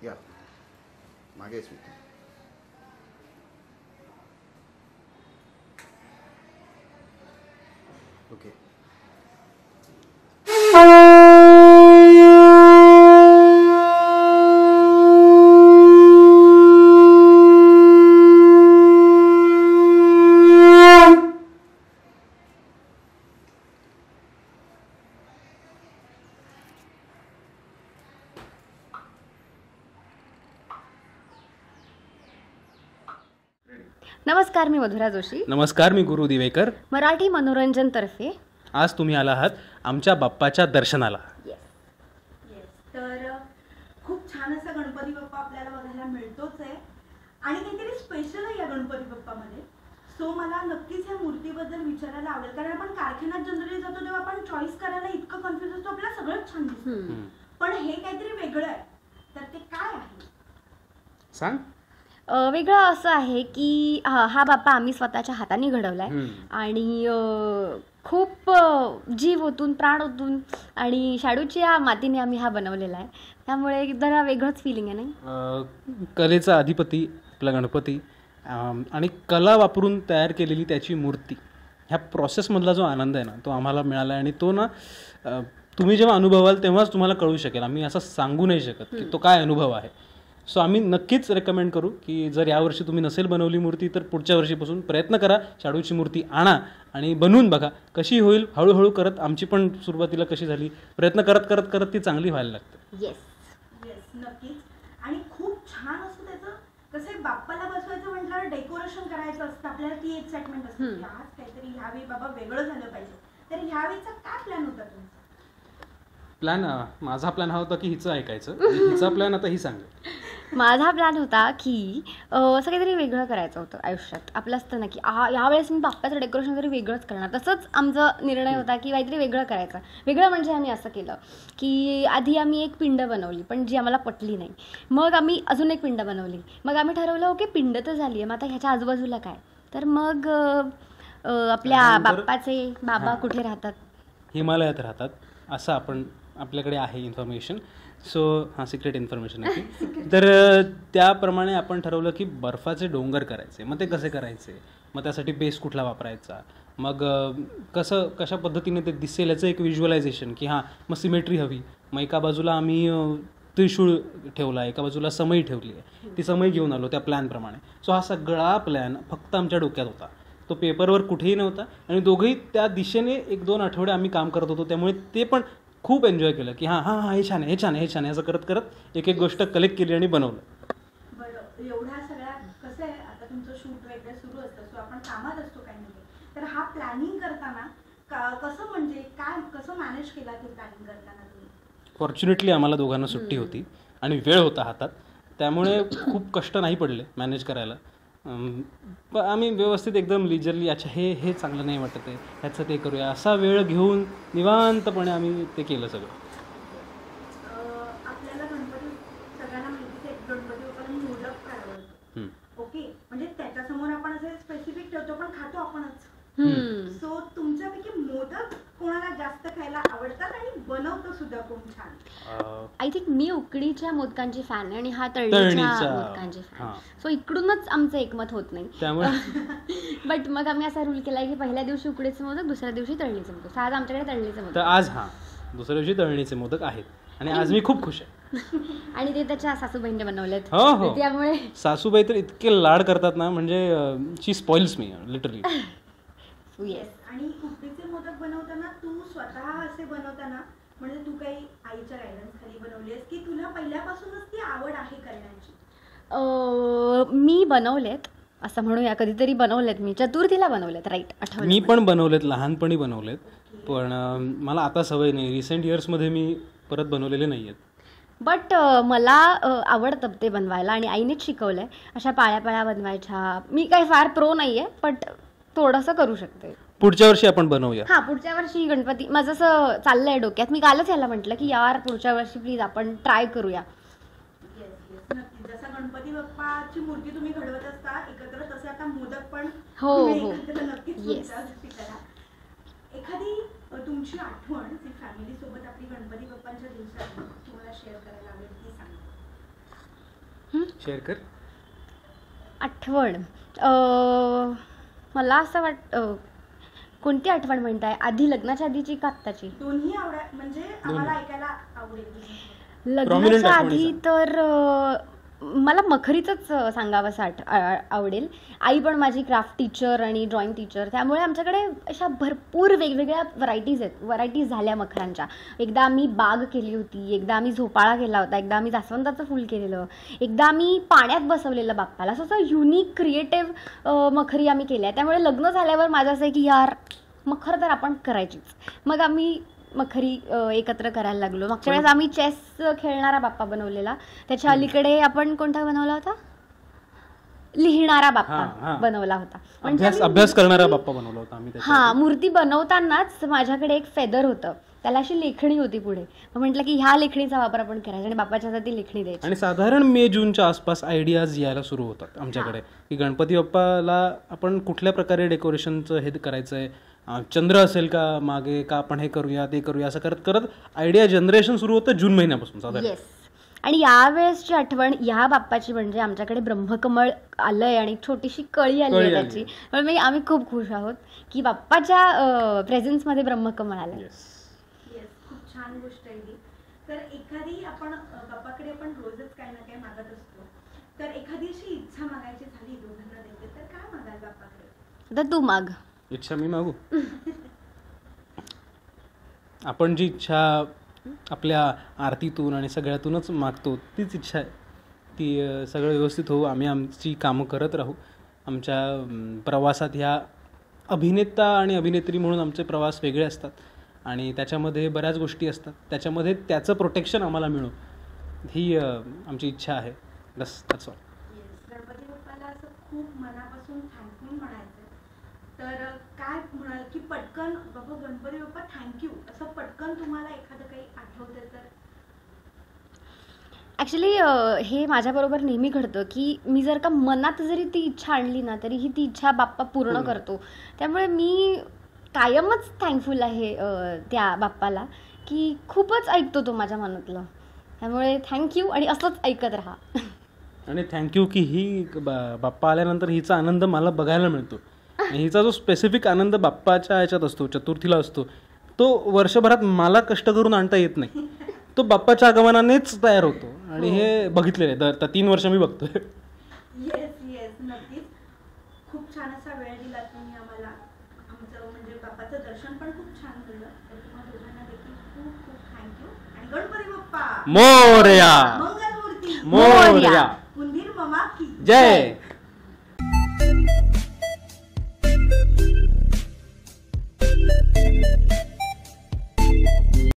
या मागेच मी. ओके. नमस्कार, मी मधुरा जोशी. नमस्कार, मी गुरु दिवेकर. मराठी मनोरंजन तर्फे आज तुम्ही आला आहात आमच्या बाप्पाच्या दर्शनाला. तर खूप छान असा गणपती बाप्पा आपल्याला बघायला मिळतोच आहे आणि काहीतरी स्पेशल आहे या गणपती बाप्पामध्ये. सो मला नक्कीच या मूर्तीबद्दल विचारायला आवडेल, कारण आपण कारखान्यात जनरली जातो तेव्हा आपण चॉईस करायला इतकं कन्फ्युज असतो, आपल्याला सगळंच छान दिसतं, पण हे काहीतरी वेगळं आहे. तर ते काय आहे सांग. वेगळं असं आहे की हा बाप्पा आम्ही स्वतःच्या हाताने घडवलाय आणि खूप जीव ओतून, प्राण ओतून आणि शाडूच्या मातीने आम्ही हा बनवलेला आहे. त्यामुळे जरा वेगळंच फिलिंग आहे नाही. कलेचा अधिपती आपला गणपती आणि कला वापरून तयार केलेली त्याची मूर्ती, ह्या प्रोसेसमधला जो आनंद आहे ना तो आम्हाला मिळाला आहे. आणि तो ना तुम्ही जेव्हा अनुभवाल तेव्हाच तुम्हाला कळू शकेल. आम्ही असं सांगू नाही शकत की तो काय अनुभव आहे. सो आम्ही नक्कीच रेकमेंड करू की जर यावर्षी तुम्ही नसेल बनवली मूर्ती तर पुढच्या वर्षीपासून प्रयत्न करा, शाडूची मूर्ती आणा आणि बनवून बघा कशी होईल. हळूहळू करत आमची पण सुरुवातीला कशी झाली, प्रयत्न करत करत करत ती चांगली व्हायला लागते. येस नक्कीच. आणि खूप छान असतं त्याचं. कसं आहे, बाप्पाला बसवायचं म्हटल्यावर डेकोरेशन करायचं असतं, आपल्याला ती एक्साइटमेंट असते की आज काहीतरी ह्यावेळी बाबा वेगळं झालं पाहिजे. तर ह्यावेळीचा काय प्लॅन होता तुमचा? प्लॅन माझा प्लॅन हा होता की हिचं ऐकायचं. हिचा प्लॅन आता ही सांगेल. माझा प्लॅन होता की असं काहीतरी वेगळं करायचं होतं आयुष्यात. आपलं असतं ना की यावेळेस मी बाप्पाचं डेकोरेशन तरी वेगळंच करणार. तसंच आमचा निर्णय होता की काहीतरी वेगळं करायचं. वेगळं म्हणजे आम्ही असं केलं की आधी आम्ही एक पिंड बनवली पण जी आम्हाला पटली नाही. मग आम्ही अजून एक पिंड बनवली. मग आम्ही ठरवलं ओके पिंड तर झाली आहे, मग आता ह्याच्या आजूबाजूला काय. तर मग आपल्या बाप्पाचे बाबा कुठे राहतात? हिमालयात राहतात असं आपल्याकडे आहे इन्फॉर्मेशन. सो हां, सिक्रेट इन्फॉर्मेशन आहे ती. तर त्याप्रमाणे आपण ठरवलं की बर्फाचे डोंगर करायचे. मग ते कसे करायचे, मग त्यासाठी बेस कुठला वापरायचा, मग कशा पद्धतीने ते दिसेल याचं एक व्हिज्युअलायझेशन की हां मग सिमेट्री हवी. मग एका बाजूला आम्ही त्रिशूळ ठेवला, एका बाजूला समई ठेवली आहे. ती समई घेऊन आलो त्या प्लॅनप्रमाणे. सो हा सगळा प्लॅन फक्त आमच्या डोक्यात होता, तो पेपरवर कुठेही नव्हता. आणि दोघंही त्या दिशेने 1-2 आठवडे आम्ही काम करत होतो. त्यामुळे ते पण खूप एन्जॉय केलं की हां हां हां हे छान आहे, हे छान आहे, हे छान आहे, असं करत करत एक एक गोष्ट कलेक्ट केली आणि बनवलं. बरं, एवढ्या सगळ्या कसं आहे, आता तुमचं शूट वगैरे सुरू असतं, सो आपण कामात असतो काही नाही. तर हा प्लॅनिंग करताना कसं म्हणजे काय कसं मॅनेज केला ते प्लॅनिंग करताना तुम्ही? फॉर्च्युनेटली आम्हाला दोघांना सुट्टी होती आणि वेळ होता हातात, त्यामुळे खूप कष्ट नाही पडले मॅनेज करायला. आम्ही व्यवस्थित एकदम लिजरली अच्छा हे चांगलं नाही वाटत आहे, ह्याचं ते करूया, असा वेळ घेऊन निवांतपणे आम्ही ते केलं सगळं. आपल्याला गणपती सगळ्यांना माहितीच आहे, गणपती बाप्पाला मोदक फार आवडतो. ओके, म्हणजे त्याच्यासमोर आपण असे स्पेसिफिक ठेवतो पण खातो आपणच. सो तुमच्यापैकी मोदक कोणाला जास्त खायला आवडतात आणि बनवतो सुद्धा कोण छान? आय थिंक मी उकडीच्या मोदकांची फॅन आहे आणि हा तळणीच्या मोदकांची फॅन. सो इकडूनच आमचं एकमत होत नाही. त्यामुळे बट मग आम्ही असा रूल केलाय की पहिल्या दिवशी उकडीचे मोदक, दुसऱ्या दिवशी तळणीचे मोदक. आज आमच्याकडे तळणीचे मोदक. तर आज दुसऱ्या दिवशी तळणीचे मोदक आहेत आणि आज मी खूप खुश आहे. आणि ते त्याच्या सासूबाईंनी बनवलेत. हो, त्यामुळे सासूबाई तर इतके लाड करतात ना, म्हणजे शी स्पॉइल्स मी लिटरली. येस. आणि उकडीचे मोदक बनवताना तू स्वतः असे बनवताना म्हणजे तू काही आईच्या गायडन्स खाली बनवलीस की तुला पहिल्यापासूनच ती आवड आहे करण्याची? मी बनवलेत असं म्हणूया, कधीतरी बनवलेत. मी चतुर्थीला बनवलेत, राईट, आठवलं. मी पण बनवलेत, लहानपणी बनवलेत, पण मला आता सवय नाही. रिसेंट इयर्समध्ये मी परत बनवलेले नाही आहेत. बट मला आवडतं ते बनवायला आणि आईनेच शिकवलं आहे. अशा पाळ्या बनवायच्या. मी काही फार प्रो नाही आहे, बट थोडंसं करू शकते. पुढच्या वर्षी आपण बनवूया. हां, पुढच्या वर्षी गणपती माझं असं चाललंय डोक्यात. मी कालच याला म्हटलं की यार पुढच्या वर्षी प्लीज आपण ट्राय करूया. नक्की. जसं गणपती बाप्पाची मूर्ती तुम्ही घडवत असता एकत्र, तसे आता मोदक पण हो. नक्कीच येस. करा. एखादी तुमची आठवण जी फॅमिली सोबत आपली गणपती बाप्पांच्या दिवसात तुम्हाला शेअर करायला आवडेल ती सांगा. शेअर कर. आठवण मला असं कोणती आठवण म्हणताय, आधी लग्नाच्या आधीची का आत्ताची? दोन्ही म्हणजे आम्हाला ऐकायला आवडेल. लग्नाच्या आधी तर मला मखरीचंच सांगावंसं आवडेल. आई पण माझी क्राफ्ट टीचर आणि ड्रॉइंग टीचर, त्यामुळे आमच्याकडे अशा भरपूर वेगवेगळ्या व्हरायटीज झाल्या मखरांच्या. एकदा आम्ही बाग केली होती, एकदा आम्ही झोपाळा केला होता, एकदा आम्ही जास्वंदाचं फूल केलेलं, एकदा आम्ही पाण्यात बसवलेलं बाप्पाला. असं युनिक क्रिएटिव्ह मखरी आम्ही केल्या. त्यामुळे लग्न झाल्यावर माझं असं आहे की यार मखर तर आपण करायचीच. मग आम्ही मखरी एकत्र करायला लागलो. मागच्या वेळेस आम्ही चेस खेळणारा बाप्पा बनवलेला. त्याच्या अलीकडे आपण कोणता बनवला होता? लिहिणारा बाप्पा बनवला होता. म्हणजे अभ्यास करणारा बाप्पा बनवला होता आम्ही. हा, मूर्ती बनवतानाच माझ्याकडे एक फेदर होतं, त्याला अशी लेखणी होती पुढे. मग म्हटलं की ह्या लेखणीचा वापर आपण करायचा आणि बाप्पाच्या हातात ती लेखणी द्यायची. आणि साधारण मे जूनच्या आसपास आयडियाज यायला सुरू होतात आमच्याकडे की गणपती बाप्पाला आपण कुठल्या प्रकारे डेकोरेशनचं हे करायचंय, चंद्र असेल का मागे, का आपण हे करूया ते करूया, असं करत करत आयडिया जनरेशन सुरू होतं जून महिन्यापासून साधारण. येस. आणि यावेळेसची आठवण ह्या बाप्पाची म्हणजे आमच्याकडे ब्रह्मकमळ आलंय आणि छोटीशी कळी आली आहे त्याची. म्हणजे आम्ही खूप खुश आहोत की बाप्पाच्या प्रेझेन्समध्ये ब्रह्मकमळ आलंय. येस, खूप छान गोष्ट आहे ही. तर एखादी आपण बाप्पाकडे आपण रोजच काही ना काही मागत असतो, तर एखादी अशी इच्छा मागायची झाली दोघांना देखील, तर काय मागाल बाप्पाकडे? आता तू माग. इच्छा मी मागू? आपण जी इच्छा आपल्या आरतीतून आणि सगळ्यातूनच मागतो तीच इच्छा आहे. ती सगळं व्यवस्थित होऊ, आम्ही आमची कामं करत राहू. आमच्या प्रवासात ह्या अभिनेता आणि अभिनेत्री म्हणून आमचे प्रवास वेगळे असतात आणि त्याच्यामध्ये बऱ्याच गोष्टी असतात. त्याच्यामध्ये त्याचं प्रोटेक्शन आम्हाला मिळो ही आमची इच्छा आहे. बस दॅट्स ऑल. गणपती बाप्पाला असं खूप मनापासून थँक्यू म्हणायचं, तर काय म्हणाल की पटकन बाबा गणपती बाप्पा थँक्यू असं पटकन तुम्हाला एखादं काही आठवतं तर? ॲक्च्युली हे माझ्याबरोबर नेहमी घडतं की मी जर का मनात जरी ती इच्छा आणली ना तरीही ती इच्छा बाप्पा पूर्ण करतो. त्यामुळे मी कायमच थँकफुल आहे त्या बाप्पाला की खूपच ऐकतो तो माझ्या मनातलं. त्यामुळे थँक्यू आणि असंच ऐकत राहा. आणि थँक्यू की ही बाप्पा आल्यानंतर हिचा आनंद मला बघायला मिळतो. आणि हिचा जो स्पेसिफिक आनंद बाप्पाच्या ह्याच्यात असतो, चतुर्थीला असतो, तो वर्षभरात मला कष्ट करून आणता येत नाही. तो बाप्पाच्या आगमनानेच तयार होतो आणि हे बघितलेलं आहे. 3 वर्ष मी बघतोय. येस येस, नक्कीच. खूप छान असा वेळ दिला तुम्ही आम्हाला. आमचं म्हणजे बाप्पाचं दर्शन पण खूप छान झालं. तर तुम्हाला दोघांना देखील खूप खूप थँक्यू. आणि गणपती बाप्पा मोरया. मंगलमूर्ती मोरया. कुंदीर मामा की जय.